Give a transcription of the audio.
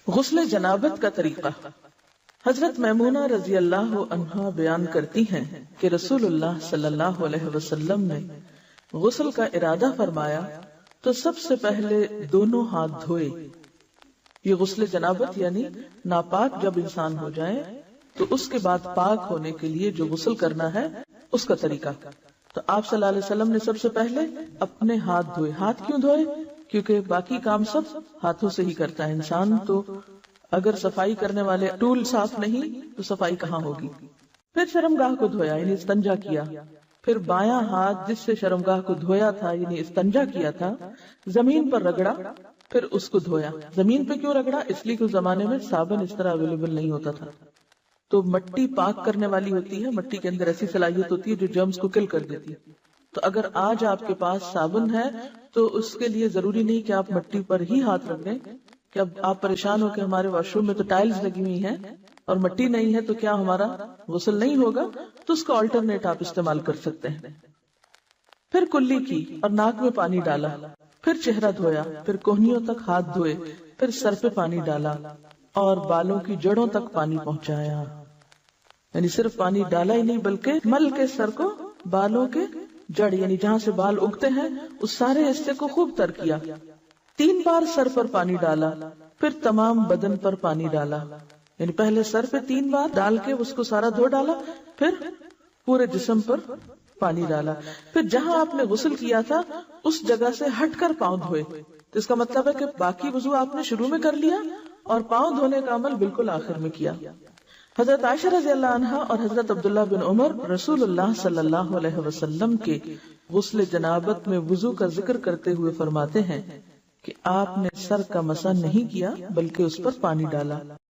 غسل جنابت کا طریقہ۔ حضرت میمونہ رضی اللہ عنہا بیان کرتی ہیں کہ رسول اللہ صلی اللہ علیہ وسلم نے غسل کا ارادہ فرمایا تو سب سے پہلے دونوں ہاتھ دھوئے۔ یہ غسل جنابت یعنی ناپاک جب انسان ہو جائے تو اس کے بعد پاک ہونے کے لیے جو غسل کرنا ہے اس کا طریقہ۔ تو آپ صلی اللہ علیہ وسلم نے سب سے پہلے اپنے ہاتھ دھوئے۔ ہاتھ کیوں دھوئے؟ کیونکہ باقی کام سب ہاتھوں سے ہی کرتا ہے انسان، تو اگر صفائی کرنے والے ٹول صاف نہیں تو صفائی کہاں ہوگی۔ پھر شرمگاہ کو دھویا یعنی استنجا کیا۔ پھر بایاں ہاتھ جس سے شرمگاہ کو دھویا تھا یعنی استنجا کیا تھا زمین پر رگڑا، پھر اس کو دھویا۔ زمین پہ کیوں رگڑا؟ اس لیے کہ اس زمانے میں صابن اس طرح اویلیبل نہیں ہوتا تھا، تو مٹی پاک کرنے والی ہوتی ہے، مٹی کے اندر ایسی صلاحیت ہوتی ہے جو جرمز کو کل کر دیتی ہے۔ تو اگر آج آپ کے پاس صابن ہے تو اس کے لیے ضروری نہیں کہ آپ مٹی پر ہی ہاتھ رکھ دیں کہ اب آپ پریشان ہو کہ ہمارے واش روم میں تو ٹائلز لگی ہوئی ہیں اور مٹی نہیں ہے تو کیا ہمارا غسل نہیں ہوگا، تو اس کا آلٹرنیٹ آپ استعمال کر سکتے ہیں۔ پھر کلی کی اور ناک میں پانی ڈالا، پھر چہرہ دھویا، پھر کوہنیوں تک ہاتھ دھوئے، پھر سر پہ پانی ڈالا اور بالوں کی جڑوں تک پانی پہنچایا۔ یعنی صرف پانی ڈالا ہی نہیں بلکہ مل کے سر کو بالوں کے جڑ یعنی جہاں سے بال اگتے ہیں اس سارے حصے کو خوب تر کیا۔ 3 بار سر پر پانی ڈالا، پھر تمام بدن پر پانی ڈالا، یعنی پہلے سر پہ 3 بار ڈال کے اس کو سارا دھو ڈالا، پھر پورے جسم پر پانی ڈالا، پھر جہاں آپ نے غسل کیا تھا اس جگہ سے ہٹ کر پاؤں دھوئے۔ تو اس کا مطلب ہے کہ باقی وضو آپ نے شروع میں کر لیا اور پاؤں دھونے کا عمل بالکل آخر میں کیا۔ حضرت عائشہ رضی اللہ عنہا اور حضرت عبداللہ بن عمر رسول اللہ صلی اللہ علیہ وسلم کے غسل جنابت میں وضو کا ذکر کرتے ہوئے فرماتے ہیں کہ آپ نے سر کا مسح نہیں کیا بلکہ اس پر پانی ڈالا۔